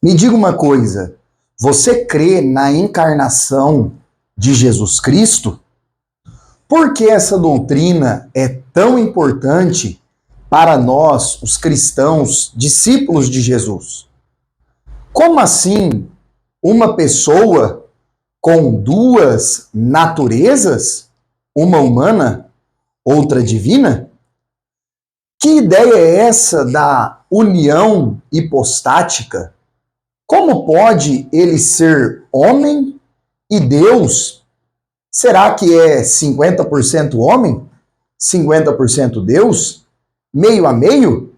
Me diga uma coisa, você crê na encarnação de Jesus Cristo? Por que essa doutrina é tão importante para nós, os cristãos, discípulos de Jesus? Como assim uma pessoa com duas naturezas, uma humana, outra divina? Que ideia é essa da união hipostática? Como pode ele ser homem e Deus? Será que é 50% homem, 50% Deus? Meio a meio?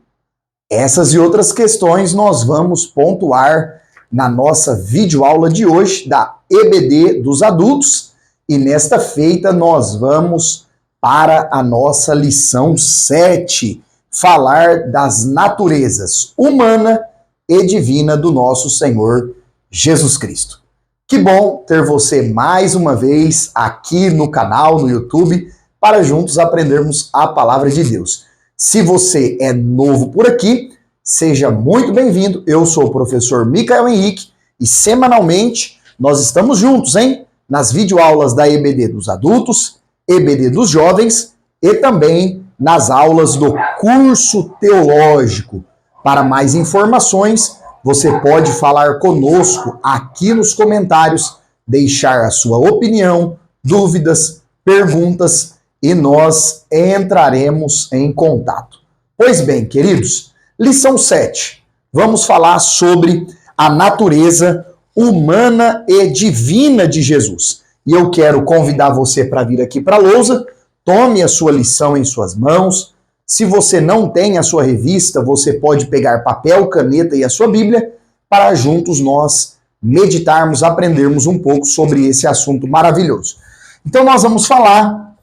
Essas e outras questões nós vamos pontuar na nossa videoaula de hoje da EBD dos adultos. E nesta feita nós vamos para a nossa lição 7, falar das naturezas humana e divina do nosso Senhor Jesus Cristo. Que bom ter você mais uma vez aqui no canal, no YouTube, para juntos aprendermos a palavra de Deus. Se você é novo por aqui, seja muito bem-vindo. Eu sou o professor Micael Henrique e semanalmente nós estamos juntos, hein? Nas videoaulas da EBD dos adultos, EBD dos jovens e também nas aulas do curso teológico. Para mais informações, você pode falar conosco aqui nos comentários, deixar a sua opinião, dúvidas, perguntas e nós entraremos em contato. Pois bem, queridos, lição 7. Vamos falar sobre a natureza humana e divina de Jesus. E eu quero convidar você para vir aqui para a lousa, tome a sua lição em suas mãos. Se você não tem a sua revista, você pode pegar papel, caneta e a sua Bíblia para juntos nós meditarmos, aprendermos um pouco sobre esse assunto maravilhoso. Então nós vamos falar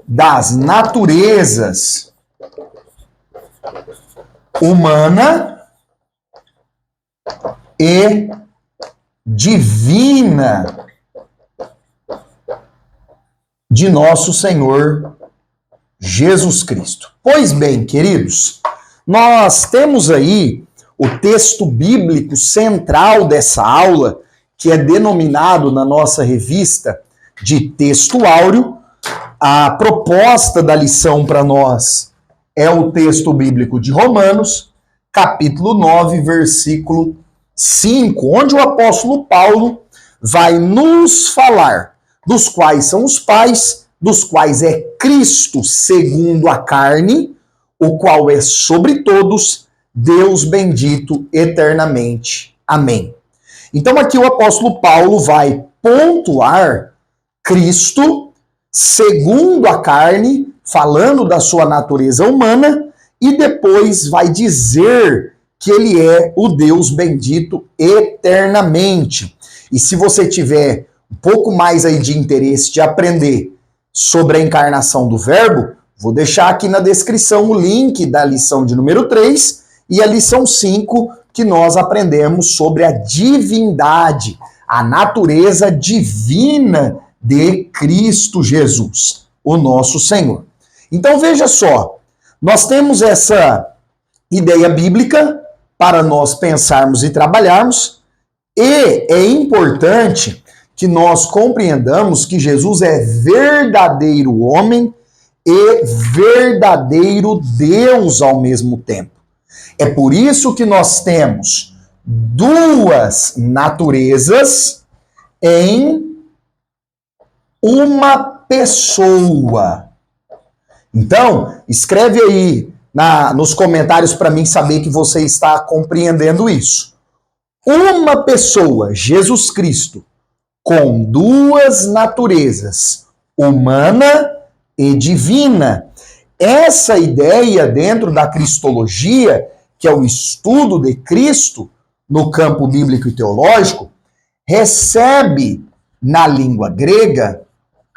das naturezas humana e divina de nosso Senhor Jesus Cristo. Pois bem, queridos, nós temos aí o texto bíblico central dessa aula, que é denominado na nossa revista de texto áureo. A proposta da lição para nós é o texto bíblico de Romanos, capítulo 9, versículo 5, onde o apóstolo Paulo vai nos falar dos quais são os pais, dos quais é Cristo segundo a carne, o qual é sobre todos, Deus bendito eternamente. Amém. Então aqui o apóstolo Paulo vai pontuar Cristo segundo a carne, falando da sua natureza humana, e depois vai dizer que ele é o Deus bendito eternamente. E se você tiver um pouco mais aí de interesse de aprender sobre a encarnação do Verbo, vou deixar aqui na descrição o link da lição de número 3 e a lição 5, que nós aprendemos sobre a divindade, a natureza divina de Cristo Jesus, o nosso Senhor. Então veja só, nós temos essa ideia bíblica para nós pensarmos e trabalharmos, e é importante que nós compreendamos que Jesus é verdadeiro homem e verdadeiro Deus ao mesmo tempo. É por isso que nós temos duas naturezas em uma pessoa. Então, escreve aí nos comentários para mim saber que você está compreendendo isso. Uma pessoa, Jesus Cristo, com duas naturezas, humana e divina. Essa ideia dentro da cristologia, que é o estudo de Cristo no campo bíblico e teológico, recebe na língua grega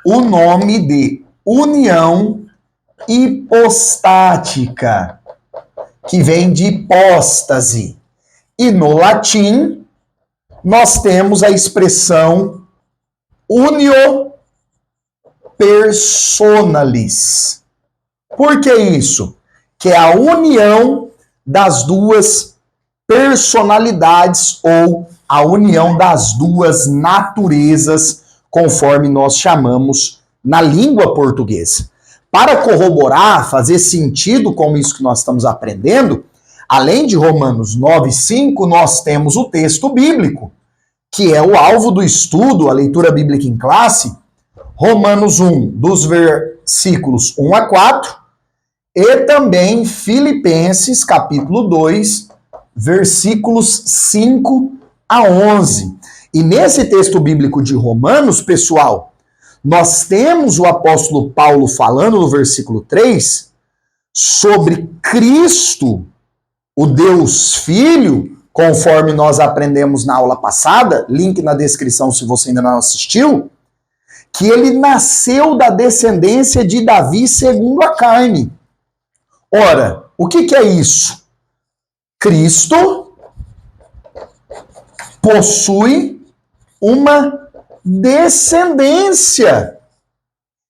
o nome de união hipostática, que vem de hipóstase. E no latim, nós temos a expressão unio personalis. Por que isso? Que é a união das duas personalidades ou a união das duas naturezas, conforme nós chamamos na língua portuguesa. Para corroborar, fazer sentido com isso que nós estamos aprendendo, além de Romanos 9:5, nós temos o texto bíblico, que é o alvo do estudo, a leitura bíblica em classe, Romanos 1, dos versículos 1 a 4, e também Filipenses, capítulo 2, versículos 5 a 11. E nesse texto bíblico de Romanos, pessoal, nós temos o apóstolo Paulo falando no versículo 3 sobre Cristo, o Deus Filho, conforme nós aprendemos na aula passada, link na descrição se você ainda não assistiu, que ele nasceu da descendência de Davi segundo a carne. Ora, o que é isso? Cristo possui uma descendência.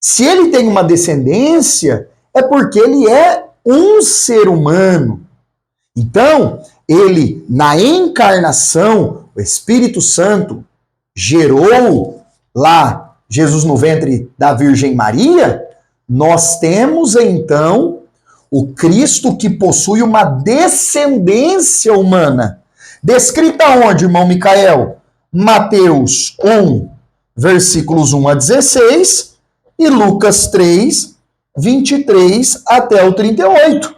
Se ele tem uma descendência, é porque ele é um ser humano. Então, ele, na encarnação, o Espírito Santo gerou lá Jesus no ventre da Virgem Maria, nós temos então o Cristo que possui uma descendência humana. Descrita onde, irmão Micael? Mateus 1, versículos 1 a 16 e Lucas 3, 23 até o 38.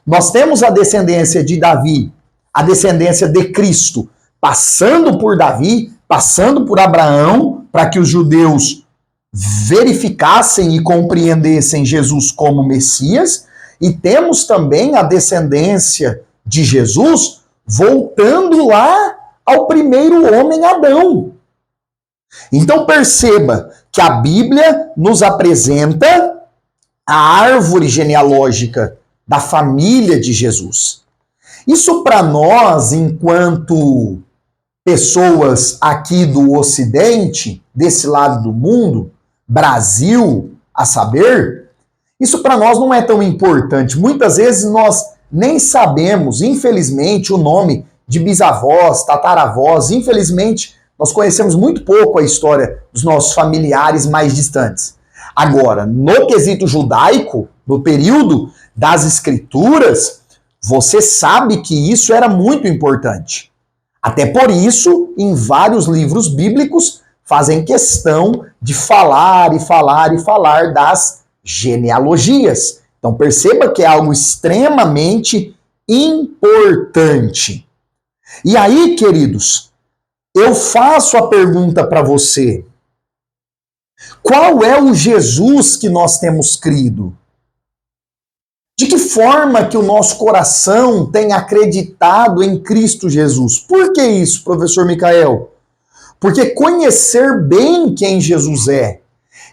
Nós temos a descendência de Davi, a descendência de Cristo, passando por Davi, passando por Abraão, para que os judeus verificassem e compreendessem Jesus como Messias, e temos também a descendência de Jesus voltando lá ao primeiro homem Adão. Então perceba que a Bíblia nos apresenta a árvore genealógica da família de Jesus. Isso para nós, enquanto pessoas aqui do Ocidente, desse lado do mundo, Brasil, a saber, isso para nós não é tão importante. Muitas vezes nós nem sabemos, infelizmente, o nome de bisavós, tataravós. Infelizmente, nós conhecemos muito pouco a história dos nossos familiares mais distantes. Agora, no quesito judaico, no período das escrituras, você sabe que isso era muito importante. Até por isso, em vários livros bíblicos, fazem questão de falar e falar e falar das genealogias. Então perceba que é algo extremamente importante. E aí, queridos, eu faço a pergunta para você. Qual é o Jesus que nós temos crido? De que forma que o nosso coração tem acreditado em Cristo Jesus? Por que isso, professor Micael? Porque conhecer bem quem Jesus é,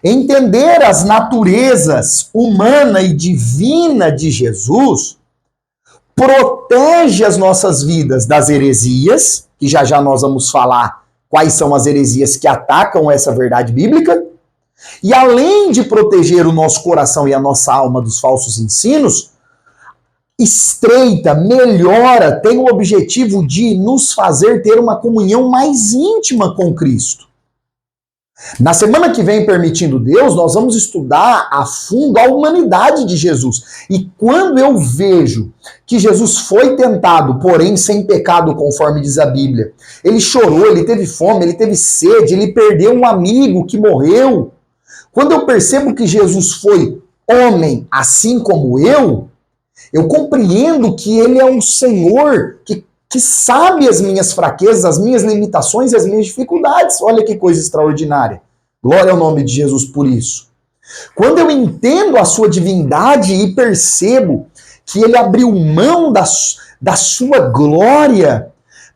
entender as naturezas humana e divina de Jesus, protege as nossas vidas das heresias, que já nós vamos falar quais são as heresias que atacam essa verdade bíblica, e além de proteger o nosso coração e a nossa alma dos falsos ensinos, estreita, melhora, tem o objetivo de nos fazer ter uma comunhão mais íntima com Cristo. Na semana que vem, permitindo Deus, nós vamos estudar a fundo a humanidade de Jesus. E quando eu vejo que Jesus foi tentado, porém sem pecado, conforme diz a Bíblia, ele chorou, ele teve fome, ele teve sede, ele perdeu um amigo que morreu. Quando eu percebo que Jesus foi homem assim como eu compreendo que ele é um Senhor que sabe as minhas fraquezas, as minhas limitações e as minhas dificuldades. Olha que coisa extraordinária. Glória ao nome de Jesus por isso. Quando eu entendo a sua divindade e percebo que ele abriu mão da sua glória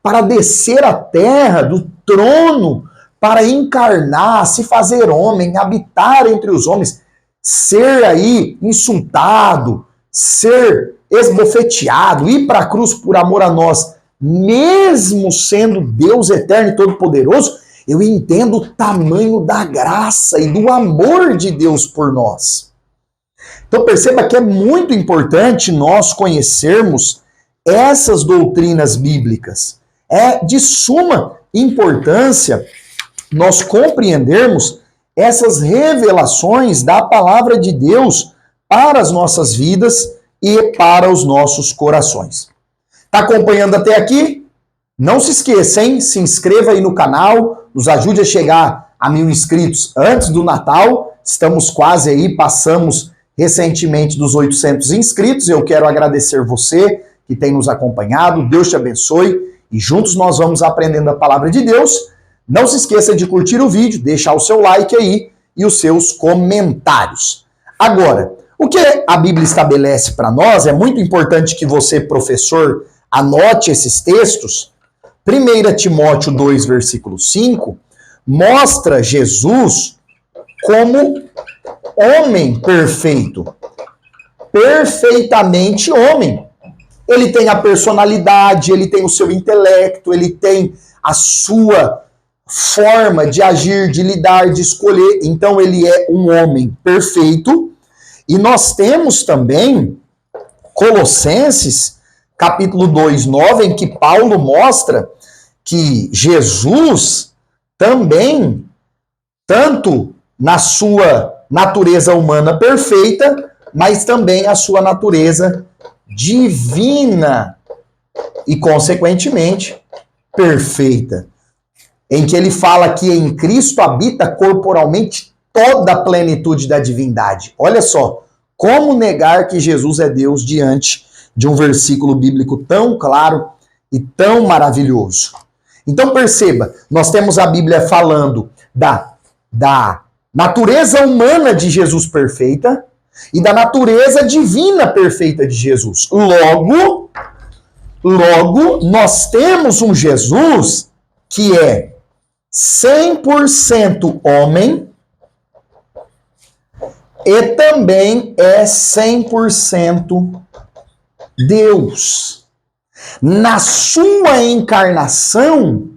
para descer à terra, do trono, para encarnar, se fazer homem, habitar entre os homens, ser aí insultado, ser esbofeteado, ir para a cruz por amor a nós, mesmo sendo Deus eterno e todo-poderoso, eu entendo o tamanho da graça e do amor de Deus por nós. Então perceba que é muito importante nós conhecermos essas doutrinas bíblicas. É de suma importância nós compreendermos essas revelações da palavra de Deus para as nossas vidas e para os nossos corações. Está acompanhando até aqui? Não se esqueça, hein? Se inscreva aí no canal, nos ajude a chegar a 1000 inscritos antes do Natal. Estamos quase aí, passamos recentemente dos 800 inscritos. Eu quero agradecer você que tem nos acompanhado. Deus te abençoe e juntos nós vamos aprendendo a palavra de Deus. Não se esqueça de curtir o vídeo, deixar o seu like aí e os seus comentários. Agora, o que a Bíblia estabelece para nós, é muito importante que você, professor, anote esses textos. 1 Timóteo 2, versículo 5, mostra Jesus como homem perfeito. Perfeitamente homem. Ele tem a personalidade, ele tem o seu intelecto, ele tem a sua forma de agir, de lidar, de escolher. Então ele é um homem perfeito. E nós temos também Colossenses, capítulo 2, 9, em que Paulo mostra que Jesus também, tanto na sua natureza humana perfeita, mas também a sua natureza divina e, consequentemente, perfeita. Em que ele fala que em Cristo habita corporalmente toda a plenitude da divindade. Olha só, como negar que Jesus é Deus diante de um versículo bíblico tão claro e tão maravilhoso? Então perceba, nós temos a Bíblia falando da natureza humana de Jesus perfeita e da natureza divina perfeita de Jesus. Logo, nós temos um Jesus que é 100% homem e também é 100% Deus. Na sua encarnação,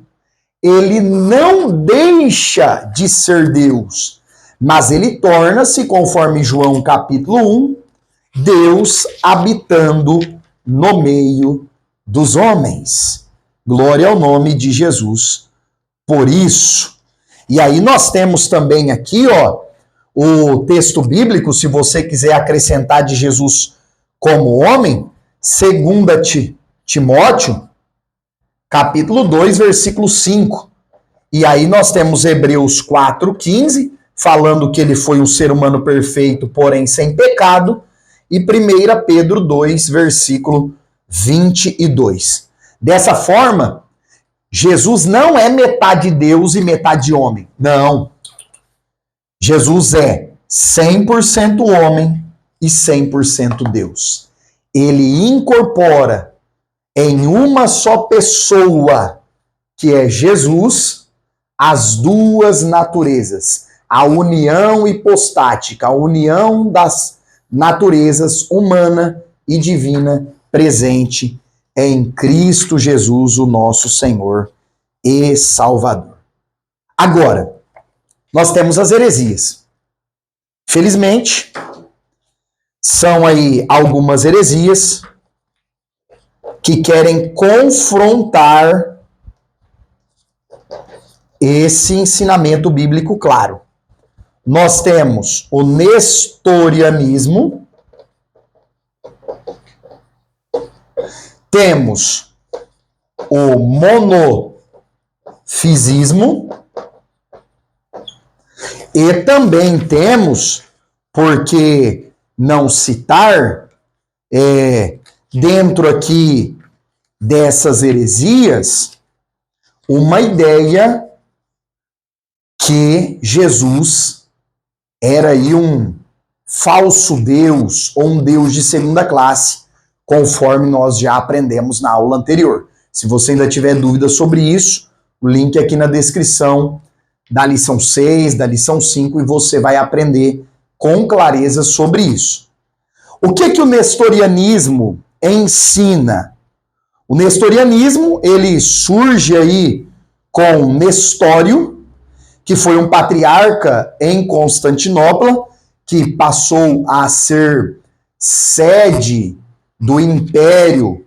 ele não deixa de ser Deus, mas ele torna-se, conforme João capítulo 1, Deus habitando no meio dos homens. Glória ao nome de Jesus por isso. E aí nós temos também aqui, o texto bíblico, se você quiser acrescentar de Jesus como homem, 2 Timóteo, capítulo 2, versículo 5. E aí nós temos Hebreus 4:15, falando que ele foi um ser humano perfeito, porém sem pecado, e 1 Pedro 2, versículo 22. Dessa forma, Jesus não é metade Deus e metade homem. Não. Jesus é 100% homem e 100% Deus. Ele incorpora em uma só pessoa, que é Jesus, as duas naturezas. A união hipostática, a união das naturezas humana e divina presente em Cristo Jesus, o nosso Senhor e Salvador. Agora, nós temos as heresias. Felizmente, são aí algumas heresias que querem confrontar esse ensinamento bíblico claro. Nós temos o nestorianismo, temos o monofisismo e também temos, por que não citar, dentro aqui dessas heresias, uma ideia que Jesus era aí um falso Deus ou um Deus de segunda classe, conforme nós já aprendemos na aula anterior. Se você ainda tiver dúvidas sobre isso, o link é aqui na descrição da lição 6, da lição 5, e você vai aprender com clareza sobre isso. O que o nestorianismo ensina? O nestorianismo, ele surge aí com Nestório, que foi um patriarca em Constantinopla, que passou a ser sede do Império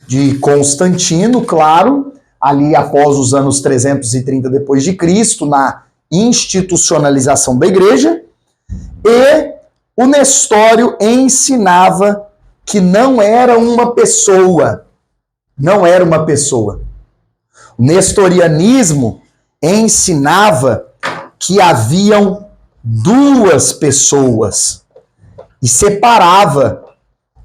de Constantino, claro, ali após os anos 330 depois de Cristo, na institucionalização da igreja, e o Nestório ensinava que não era uma pessoa. Não era uma pessoa. O nestorianismo ensinava que haviam duas pessoas e separava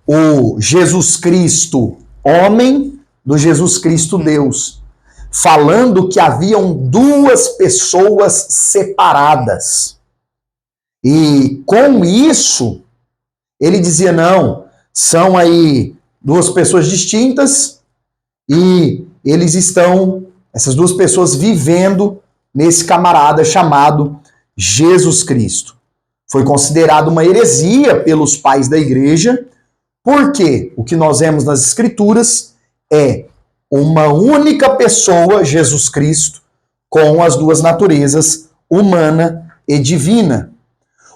o Jesus Cristo homem do Jesus Cristo Deus, falando que haviam duas pessoas separadas. E com isso, ele dizia, não, são aí duas pessoas distintas e eles estão, essas duas pessoas, vivendo nesse camarada chamado Jesus Cristo. Foi considerado uma heresia pelos pais da igreja, porque o que nós vemos nas Escrituras é uma única pessoa, Jesus Cristo, com as duas naturezas, humana e divina.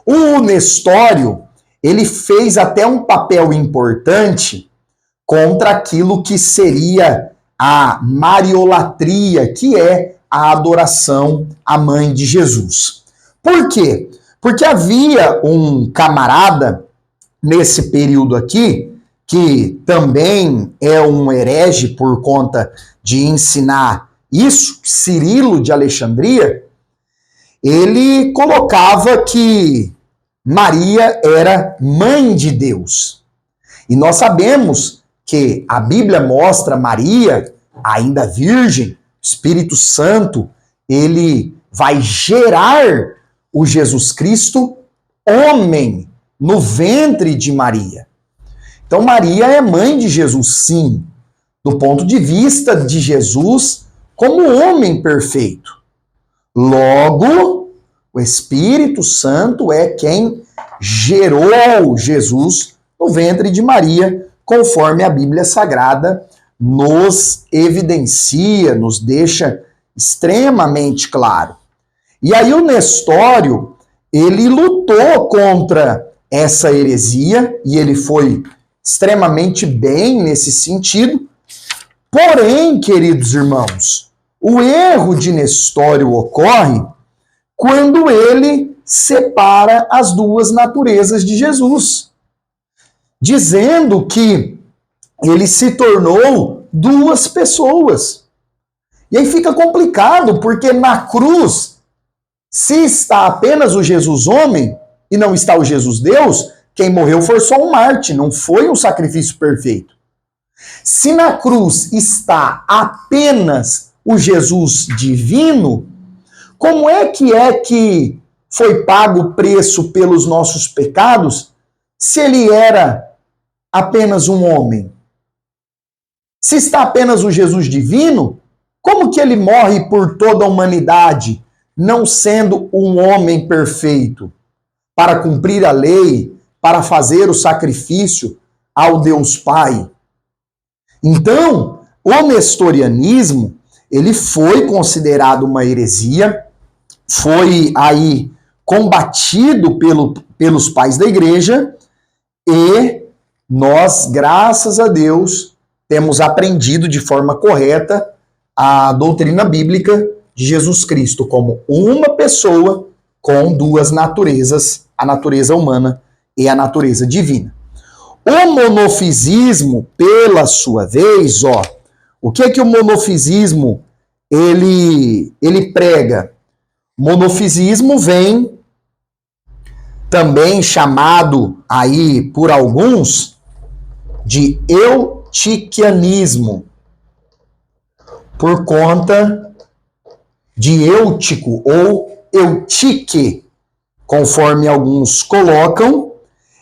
O Nestório, ele fez até um papel importante contra aquilo que seria a mariolatria, que é a adoração à mãe de Jesus. Por quê? Porque havia um camarada nesse período aqui, que também é um herege por conta de ensinar isso, Cirilo de Alexandria, ele colocava que Maria era mãe de Deus. E nós sabemos que a Bíblia mostra Maria, ainda virgem, Espírito Santo, ele vai gerar o Jesus Cristo homem no ventre de Maria. Então Maria é mãe de Jesus, sim, do ponto de vista de Jesus como homem perfeito. Logo, o Espírito Santo é quem gerou Jesus no ventre de Maria, conforme a Bíblia Sagrada nos evidencia, nos deixa extremamente claro. E aí o Nestório, ele lutou contra essa heresia, e ele foi extremamente bem nesse sentido. Porém, queridos irmãos, o erro de Nestório ocorre quando ele separa as duas naturezas de Jesus, dizendo que ele se tornou duas pessoas. E aí fica complicado, porque na cruz, se está apenas o Jesus homem e não está o Jesus Deus, quem morreu foi só um mártir, não foi um sacrifício perfeito. Se na cruz está apenas o Jesus divino, como é que foi pago o preço pelos nossos pecados se ele era apenas um homem? Se está apenas o Jesus divino, como que ele morre por toda a humanidade, não sendo um homem perfeito, para cumprir a lei, para fazer o sacrifício ao Deus Pai? Então, o nestorianismo, ele foi considerado uma heresia, foi aí combatido pelos pais da igreja, e nós, graças a Deus, temos aprendido de forma correta a doutrina bíblica de Jesus Cristo como uma pessoa com duas naturezas, a natureza humana e a natureza divina. O monofisismo, pela sua vez, o que é que o monofisismo ele prega? Monofisismo vem também chamado aí por alguns de eutiquianismo, por conta de Eutico ou Eutique, conforme alguns colocam.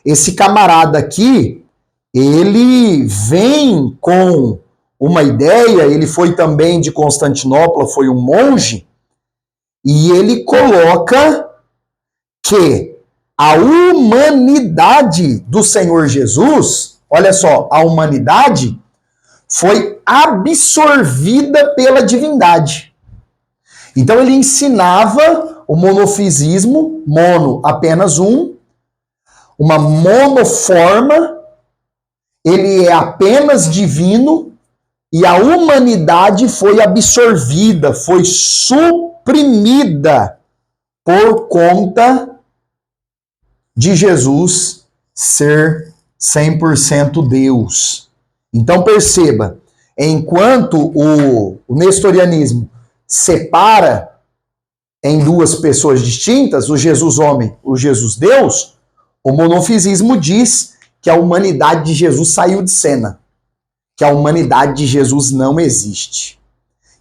Esse camarada aqui, ele vem com uma ideia, ele foi também de Constantinopla, foi um monge, e ele coloca que a humanidade do Senhor Jesus, olha só, a humanidade foi absorvida pela divindade. Então ele ensinava o monofisismo, mono, apenas um, uma monoforma, ele é apenas divino, e a humanidade foi absorvida, foi suprimida por conta de Jesus ser 100% Deus. Então perceba, enquanto o nestorianismo separa em duas pessoas distintas, o Jesus homem, o Jesus Deus, o monofisismo diz que a humanidade de Jesus saiu de cena, que a humanidade de Jesus não existe.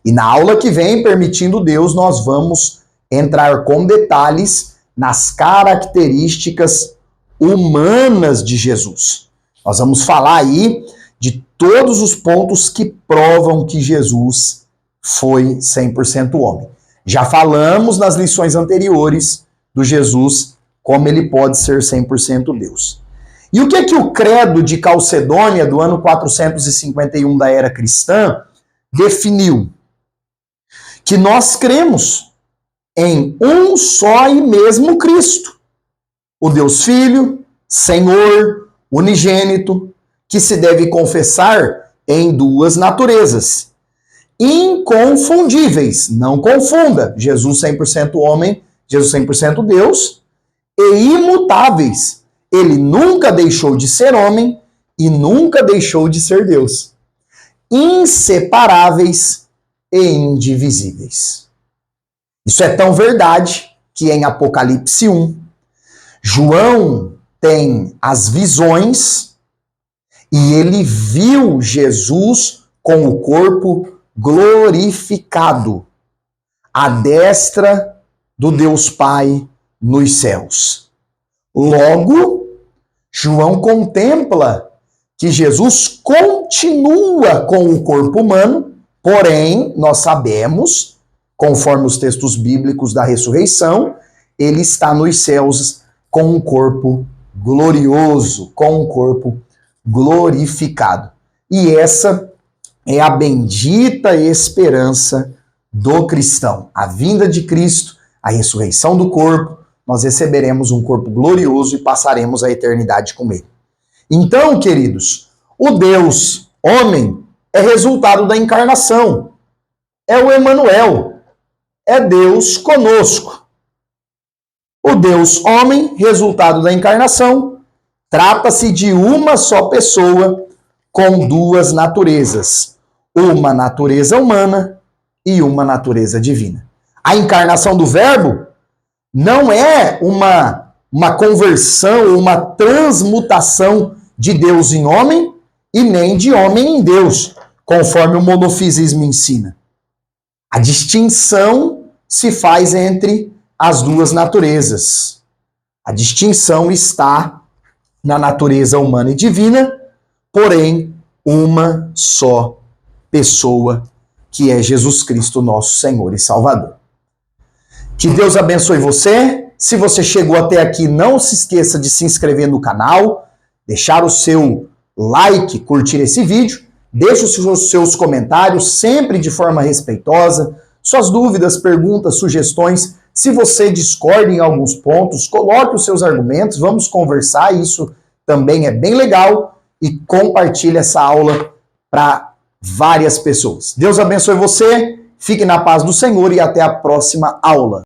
E na aula que vem, permitindo Deus, nós vamos entrar com detalhes nas características humanas de Jesus. Nós vamos falar aí de todos os pontos que provam que Jesus foi 100% homem. Já falamos nas lições anteriores do Jesus como ele pode ser 100% Deus. E o que o credo de Calcedônia, do ano 451 da era cristã, definiu? Que nós cremos em um só e mesmo Cristo, o Deus Filho, Senhor, unigênito, que se deve confessar em duas naturezas, inconfundíveis, não confunda, Jesus 100% homem, Jesus 100% Deus, e imutáveis. Ele nunca deixou de ser homem e nunca deixou de ser Deus. Inseparáveis e indivisíveis. Isso é tão verdade que em Apocalipse 1, João tem as visões e ele viu Jesus com o corpo glorificado, à destra do Deus Pai nos céus. Logo, João contempla que Jesus continua com o corpo humano, porém, nós sabemos, conforme os textos bíblicos da ressurreição, ele está nos céus com um corpo glorioso, com um corpo glorificado. E essa é a bendita esperança do cristão. A vinda de Cristo, a ressurreição do corpo, nós receberemos um corpo glorioso e passaremos a eternidade com ele. Então, queridos, o Deus homem é resultado da encarnação. É o Emanuel. É Deus conosco. O Deus homem, resultado da encarnação, trata-se de uma só pessoa com duas naturezas. Uma natureza humana e uma natureza divina. A encarnação do Verbo não é uma conversão, uma transmutação de Deus em homem e nem de homem em Deus, conforme o monofisismo ensina. A distinção se faz entre as duas naturezas. A distinção está na natureza humana e divina, porém, uma só pessoa, que é Jesus Cristo, nosso Senhor e Salvador. Que Deus abençoe você. Se você chegou até aqui, não se esqueça de se inscrever no canal, deixar o seu like, curtir esse vídeo, deixe os seus comentários, sempre de forma respeitosa, suas dúvidas, perguntas, sugestões. Se você discorda em alguns pontos, coloque os seus argumentos, vamos conversar, isso também é bem legal, e compartilhe essa aula para várias pessoas. Deus abençoe você, fique na paz do Senhor e até a próxima aula.